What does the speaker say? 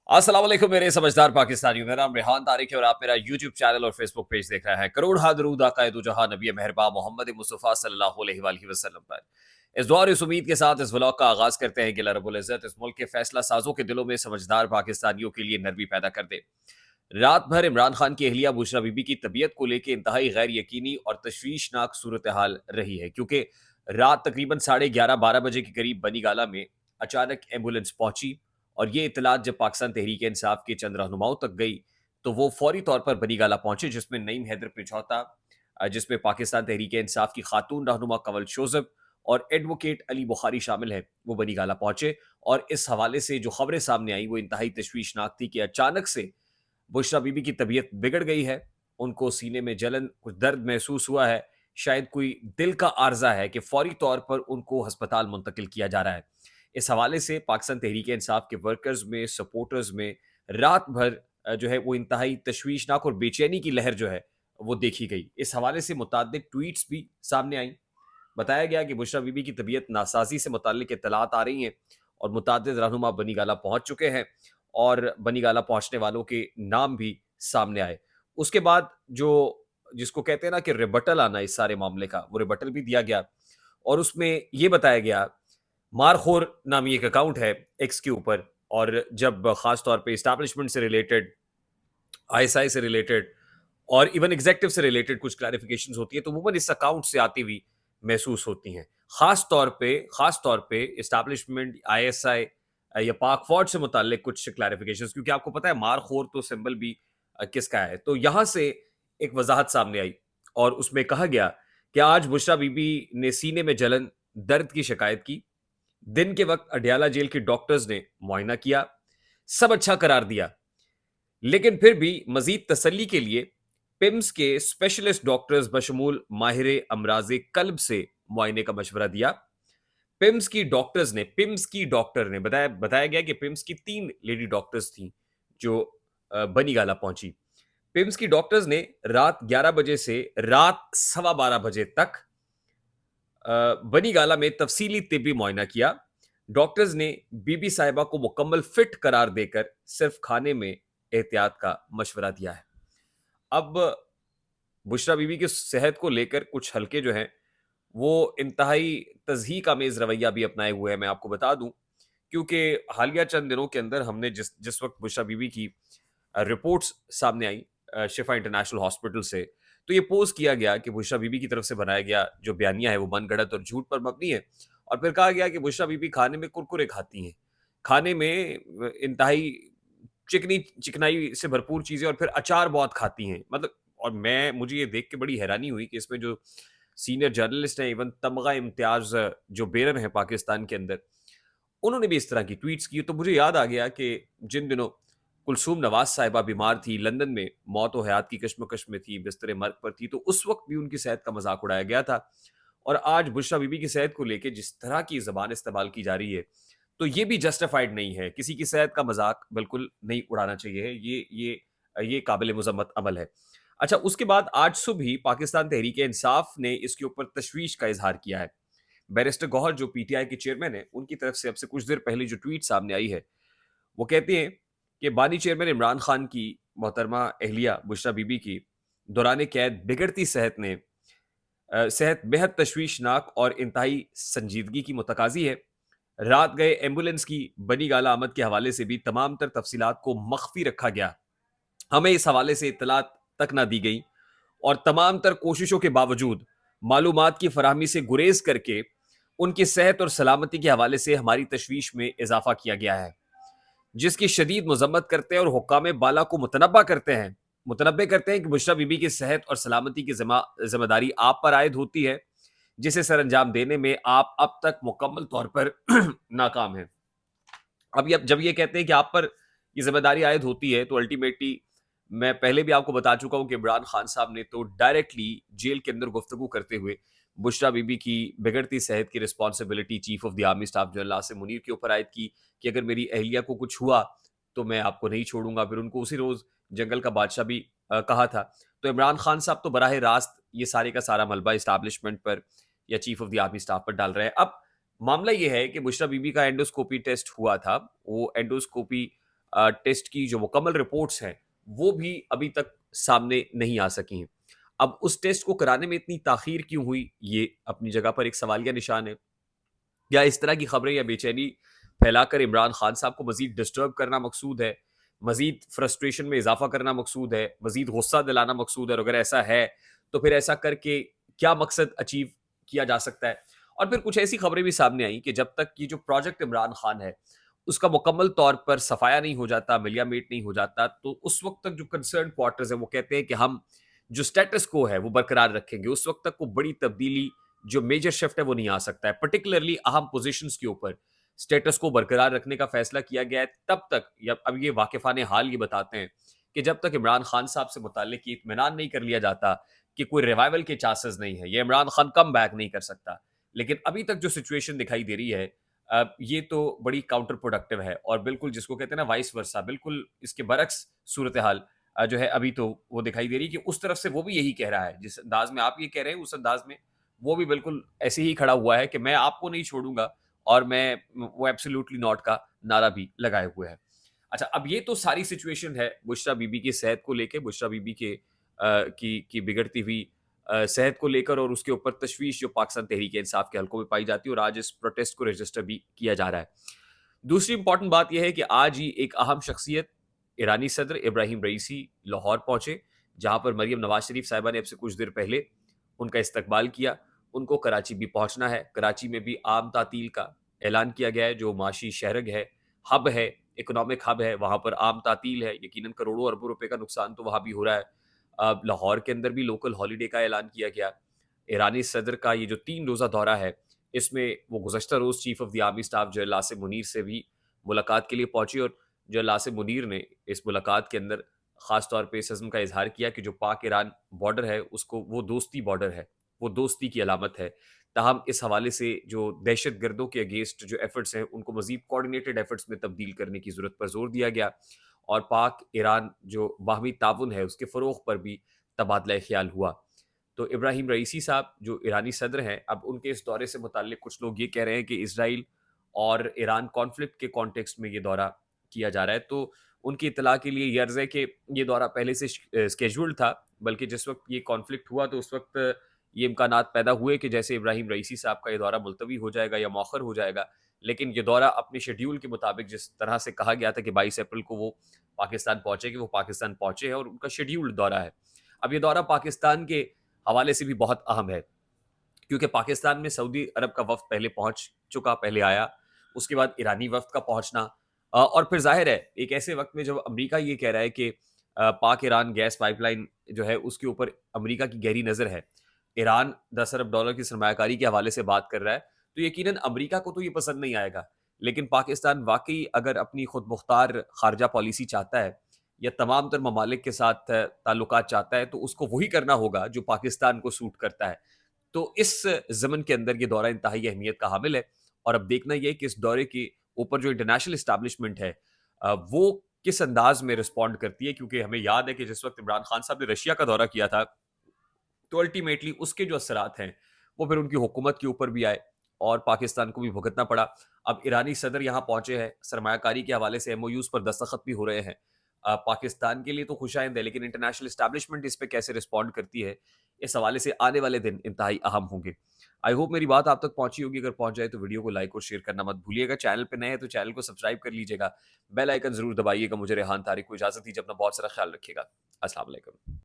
अस्सलाम वालेकुम मेरे समझदार पाकिस्तानियों। मेरा नाम रेहान तारिक है और आप मेरा यूट्यूब चैनल और फेसबुक पेज देख रहे हैं। करोड़ हा दरूद आका दो जहां नबी मेहरबान मोहम्मद मुस्तफ़ा सल्लल्लाहु अलैहि वसल्लम पर। इस दुआ और इस उम्मीद के साथ इस व्लॉग का आगाज करते हैं कि अल्लाह रब्बुल इज़्ज़त इस मुल्क के फैसला साजों के दिलों में समझदार पाकिस्तानियों के लिए नरमी पैदा कर दे। रात भर इमरान खान की अहलिया बुशरा बीबी की तबीयत को लेकर इंतहाई गैर यकीनी और तशवीशनाक सूरत हाल रही है, क्योंकि रात तकरीबन 11:30-12 बजे के करीब बनी गाला में अचानक एम्बुलेंस पहुंची और ये इतलात जब पाकिस्तान तहरीक इंसाफ के चंद रहनुमाओं तक गई तो वो फौरी तौर पर बनी गाला पहुंचे, जिसमें नईम हैदर पिछौता, जिसमें पाकिस्तान तहरीक इंसाफ की खातून रहनुमा कंवल शोजब और एडवोकेट अली बुखारी शामिल है, वो बनी गाला पहुंचे। और इस हवाले से जो खबरें सामने आई वो इंतहाई तशवीशनाक थी कि अचानक से बुशरा बीबी की तबीयत बिगड़ गई है। उनको सीने में जलन, कुछ दर्द महसूस हुआ है, शायद कोई दिल का आर्जा है कि फौरी तौर पर उनको अस्पताल मुंतकिल किया जा रहा है। इस हवाले से पाकिस्तान तहरीक इंसाफ के वर्कर्स में, सपोर्टर्स में रात भर जो है वो इंतहाई तशवीशनाक और बेचैनी की लहर जो है वो देखी गई। इस हवाले से मुतअद्दिद ट्वीट्स भी सामने आई। बताया गया कि बुशरा बीबी की तबीयत नासाजी से मुताल्लिक इत्तलात आ रही हैं और मुतअद्दिद रहनुमा बनी गाला पहुंच चुके हैं और बनी गाला पहुंचने वालों के नाम भी सामने आए। उसके बाद जो जिसको कहते हैं ना कि रिबटल आना इस सारे मामले का, वो रिबटल भी दिया गया और उसमें ये बताया गया, मारखोर नामी एक अकाउंट है एक्स के ऊपर, और जब खास तौर पे इस्टेब्लिशमेंट से रिलेटेड, आईएसआई से रिलेटेड और इवन एग्जेक्टिव से रिलेटेड कुछ क्लैरिफिकेशंस होती है तो अमूमन इस अकाउंट से आती हुई महसूस होती हैं। खास तौर पे इस्टेब्लिशमेंट, आईएसआई या पाक फौज से मुताल्लिक कुछ क्लैरिफिकेशंस, क्योंकि आपको पता है मारखोर तो सिंबल भी किसका है। तो यहां से एक वजाहत सामने आई और उसमें कहा गया कि आज बुशरा बीबी ने सीने में जलन, दर्द की शिकायत की। दिन के वक्त अडयाला जेल के डॉक्टर्स ने मुआयना किया, सब अच्छा करार दिया, लेकिन फिर भी मजीद तसल्ली के लिए पिम्स के स्पेशलिस्ट डॉक्टर्स बशमूल माहिर अमराज कल्ब से मुआयने का मशवरा दिया। पिम्स की डॉक्टर ने बताया गया कि पिम्स की 3 लेडी डॉक्टर्स थी जो बनी गाला पहुंची। पिम्स की डॉक्टर्स ने रात 11 बजे से रात 12:15 बजे तक बनी गाला में तफसीली तिब्बी मुआयना किया। डॉक्टर्स ने बीबी साहिबा को मुकम्मल फिट करार देकर सिर्फ खाने में एहतियात का मशवरा दिया है। अब बुशरा बीबी की सेहत को लेकर कुछ हलके जो हैं वो इंतहाई तज़हीक आमेज़ रवैया भी अपनाए हुए हैं, मैं आपको बता दूं, क्योंकि हालिया चंद दिनों के अंदर हमने जिस जिस वक्त बुशरा बीबी की रिपोर्ट्स सामने आई शिफा इंटरनेशनल हॉस्पिटल से, तो ये पोस्ट किया गया कि बुशरा बीबी की तरफ से बनाया गया जो बयानिया है वो मनगढ़ंत और झूठ पर मबनी है। और फिर कहा गया कि बुशरा बीबी खाने में कुरकुरे खाती हैं, खाने में इंतहाई चिकनी चिकनाई से भरपूर चीजें, और फिर अचार बहुत खाती हैं। मतलब, और मुझे ये देख के बड़ी हैरानी हुई कि इसमें जो सीनियर जर्नलिस्ट हैं, इवन तमगा इम्तियाज जो बेरर हैं पाकिस्तान के अंदर, उन्होंने भी इस तरह की ट्वीट्स की। तो मुझे याद आ गया कि जिन दिनों कुलसूम नवाज साहिबा बीमार थी, लंदन में मौत और हयात की कश्मकश में थी, बिस्तर मर्ग पर थी, तो उस वक्त भी उनकी सेहत का मजाक उड़ाया गया था। और आज बुशरा बीबी की सेहत को लेकर जिस तरह की जबान इस्तेमाल की जा रही है, तो ये भी जस्टिफाइड नहीं है। किसी की सेहत का मजाक बिल्कुल नहीं उड़ाना चाहिए। ये काबिल मुजम्मत अमल है। अच्छा, उसके बाद आज सुबह ही पाकिस्तान तहरीक इंसाफ ने इसके ऊपर तशवीश का इजहार किया है। बैरिस्टर गौहर जो पीटीआई के चेयरमैन है, उनकी तरफ से अब से कुछ देर पहले जो ट्वीट सामने आई है, वो कहते हैं कि बानी चेयरमैन इमरान खान की मोहतरमा अहलिया बुशरा बीबी की दौरान कैद बिगड़ती सेहत बेहद तशवीशनाक और इंतहाई संजीदगी की मुतकाजी है। रात गए एम्बुलेंस की बनी गाला आमद के हवाले से भी तमाम तर तफसीलात को मख्फी रखा गया। हमें इस हवाले से इत्तलात तक ना दी गई और तमाम तर कोशिशों के बावजूद मालूमात की फराहमी से गुरेज करके उनकी सेहत और सलामती के हवाले से हमारी तशवीश में इजाफा किया गया है, जिसकी शदीद मजम्मत करते हैं और हुक्काम बाला को मुतनब्बे करते हैं कि बुशरा बीबी की सेहत और सलामती की जिम्मेदारी आप पर आयद होती है, जिसे सर अंजाम देने में आप अब तक मुकम्मल तौर पर नाकाम हैं। अब जब ये कहते हैं कि आप पर ये जिम्मेदारी आयद होती है, तो अल्टीमेटली मैं पहले भी आपको बता चुका हूं कि इमरान खान साहब ने तो डायरेक्टली जेल के अंदर गुफ्तगू करते हुए बुशरा बीबी की बिगड़ती सेहत की responsibility chief of the army staff general Asim Munir के ऊपर आयद की कि अगर मेरी अहलिया को कुछ हुआ तो मैं आपको नहीं छोड़ूंगा। फिर उनको उसी रोज जंगल का बादशाह भी कहा था। तो इमरान खान साहब तो बराह रास्त ये सारे का सारा मलबा इस्टेब्लिशमेंट पर या chief of the army staff पर डाल रहे हैं। अब मामला ये है कि बुशरा बीबी का एंडोस्कोपी टेस्ट हुआ था। वो एंडोस्कोपी ٹیسٹ کی جو مکمل رپورٹس ہیں وہ بھی ابھی تک سامنے نہیں آ سکی ہیں. اب اس ٹیسٹ کو کرانے میں اتنی تاخیر کیوں ہوئی، یہ اپنی جگہ پر ایک سوالیہ نشان ہے. یا اس طرح کی خبریں یا بے چینی پھیلا کر عمران خان صاحب کو مزید ڈسٹرب کرنا مقصود ہے، مزید فرسٹریشن میں اضافہ کرنا مقصود ہے، مزید غصہ دلانا مقصود ہے؟ اور اگر ایسا ہے تو پھر ایسا کر کے کیا مقصد اچیو کیا جا سکتا ہے؟ اور پھر کچھ ایسی خبریں بھی سامنے آئیں کہ جب تک یہ جو پروجیکٹ عمران خان ہے اس کا مکمل طور پر صفایا نہیں ہو جاتا، ملیا میٹ نہیں ہو جاتا، تو اس وقت تک جو کنسرن کوارٹرز ہیں وہ کہتے ہیں کہ ہم جو سٹیٹس کو ہے وہ برقرار رکھیں گے. اس وقت تک کوئی بڑی تبدیلی جو میجر شفٹ ہے وہ نہیں آ سکتا ہے. پرٹیکولرلی اہم پوزیشنز کے اوپر سٹیٹس کو برقرار رکھنے کا فیصلہ کیا گیا ہے تب تک. یا اب یہ واقفان حال یہ بتاتے ہیں کہ جب تک عمران خان صاحب سے متعلق یہ اطمینان نہیں کر لیا جاتا کہ کوئی ریوائول کے چانسز نہیں ہے، یہ عمران خان کم بیک نہیں کر سکتا. لیکن ابھی تک جو سچویشن دکھائی دے رہی ہے یہ تو بڑی کاؤنٹر پروڈکٹیو ہے، اور بالکل جس کو کہتے ہیں نا وائس ورسا، بالکل اس کے برعکس صورتحال جو ہے ابھی تو وہ دکھائی دے رہی کہ اس طرف سے وہ بھی یہی کہہ رہا ہے. جس انداز میں آپ یہ کہہ رہے ہیں اس انداز میں وہ بھی بالکل ایسے ہی کھڑا ہوا ہے کہ میں آپ کو نہیں چھوڑوں گا، اور میں وہ ایبسلیوٹلی ناٹ کا نعرہ بھی لگائے ہوئے ہے. اچھا، اب یہ تو ساری سچویشن ہے بشرا بی بی کی صحت کو لے کے، بشرا بی بی کے کی بگڑتی ہوئی صحت کو لے کر، اور اس کے اوپر تشویش جو پاکستان تحریک انصاف کے حلقوں میں پائی جاتی ہے، اور آج اس پروٹیسٹ کو رجسٹر بھی کیا جا رہا ہے. دوسری امپورٹنٹ بات یہ ہے کہ آج ہی ایک اہم شخصیت ایرانی صدر ابراہیم رئیسی لاہور پہنچے، جہاں پر مریم نواز شریف صاحبہ نے اب سے کچھ دیر پہلے ان کا استقبال کیا. ان کو کراچی بھی پہنچنا ہے. کراچی میں بھی عام تعطیل کا اعلان کیا گیا ہے، جو معاشی شہرگ ہے، ہب ہے، اکنامک ہب ہے، وہاں پر عام تعطیل ہے. یقیناً کروڑوں اربوں روپے کا نقصان تو وہاں بھی ہو رہا ہے. اب لاہور کے اندر بھی لوکل ہالیڈے کا اعلان کیا گیا. ایرانی صدر کا یہ جو 3 روزہ دورہ ہے اس میں وہ گزشتہ روز chief of the army staff general Asif Munir سے بھی ملاقات کے لیے پہنچی، اور جنرل آصف منیر نے اس ملاقات کے اندر خاص طور پہ اس عزم کا اظہار کیا کہ جو پاک ایران بارڈر ہے اس کو وہ دوستی بارڈر ہے، وہ دوستی کی علامت ہے. تاہم اس حوالے سے جو دہشت گردوں کے اگینسٹ جو ایفرٹس ہیں ان کو مزید کوارڈینیٹڈ ایفرٹس میں تبدیل کرنے کی ضرورت پر زور دیا گیا، اور پاک ایران جو باہمی تعاون ہے اس کے فروغ پر بھی تبادلہ خیال ہوا. تو ابراہیم رئیسی صاحب جو ایرانی صدر ہیں، اب ان کے اس دورے سے متعلق کچھ لوگ یہ کہہ رہے ہیں کہ اسرائیل اور ایران کانفلکٹ کے کانٹیکسٹ میں یہ دورہ کیا جا رہا ہے. تو ان کی اطلاع کے لیے یہ عرض ہے کہ یہ دورہ پہلے سے اسکیجولڈ تھا، بلکہ جس وقت یہ کانفلکٹ ہوا تو اس وقت یہ امکانات پیدا ہوئے کہ جیسے ابراہیم رئیسی صاحب کا یہ دورہ ملتوی ہو جائے گا یا مؤخر ہو جائے گا. لیکن یہ دورہ اپنے شیڈیول کے مطابق، جس طرح سے کہا گیا تھا کہ 22 اپریل کو وہ پاکستان پہنچے گی، وہ پاکستان پہنچے ہیں اور ان کا شیڈیولڈ دورہ ہے. اب یہ دورہ پاکستان کے حوالے سے بھی بہت اہم ہے، کیونکہ پاکستان میں سعودی عرب کا وفد پہلے پہنچ چکا، پہلے آیا، اس کے بعد ایرانی وفد کا پہنچنا، اور پھر ظاہر ہے ایک ایسے وقت میں جب امریکہ یہ کہہ رہا ہے کہ پاک ایران گیس پائپ لائن جو ہے اس کے اوپر امریکہ کی گہری نظر ہے، ایران $10 ارب کی سرمایہ کاری کے حوالے سے بات کر رہا ہے، تو یقیناً امریکہ کو تو یہ پسند نہیں آئے گا. لیکن پاکستان واقعی اگر اپنی خود مختار خارجہ پالیسی چاہتا ہے یا تمام تر ممالک کے ساتھ تعلقات چاہتا ہے، تو اس کو وہی کرنا ہوگا جو پاکستان کو سوٹ کرتا ہے. تو اس ضمن کے اندر یہ دورہ انتہائی اہمیت کا حامل ہے، اور اب دیکھنا یہ کہ اس دورے کے اوپر جو انٹرنیشنل اسٹیبلشمنٹ ہے وہ کس انداز میں رسپونڈ کرتی ہے. کیونکہ ہمیں یاد ہے کہ جس وقت عمران خان صاحب نے رشیا کا دورہ کیا تھا تو الٹیمیٹلی اس کے جو اثرات ہیں وہ پھر ان کی حکومت کے اوپر بھی آئے اور پاکستان کو بھی بھگتنا پڑا. اب ایرانی صدر یہاں پہنچے ہیں، سرمایہ کاری کے حوالے سے ایم او یوز پر دستخط بھی ہو رہے ہیں. پاکستان کے لیے تو خوش آئند ہے، لیکن انٹرنیشنل اسٹیبلشمنٹ اس پہ کیسے رسپونڈ کرتی ہے، اس حوالے سے آنے والے دن انتہائی اہم ہوں گے. آئی ہوپ میری بات آپ تک پہنچی ہوگی. اگر پہنچ جائے تو ویڈیو کو لائک اور شیئر کرنا مت بھولیے گا. چینل پہ نئے ہیں تو چینل کو سبسکرائب کر لیجیے گا، بیل آئیکن ضرور دبائیے گا. مجھے ریحان طارق کو اجازت دیجیے، اپنا بہت سارا خیال رکھیے گا. السلام علیکم.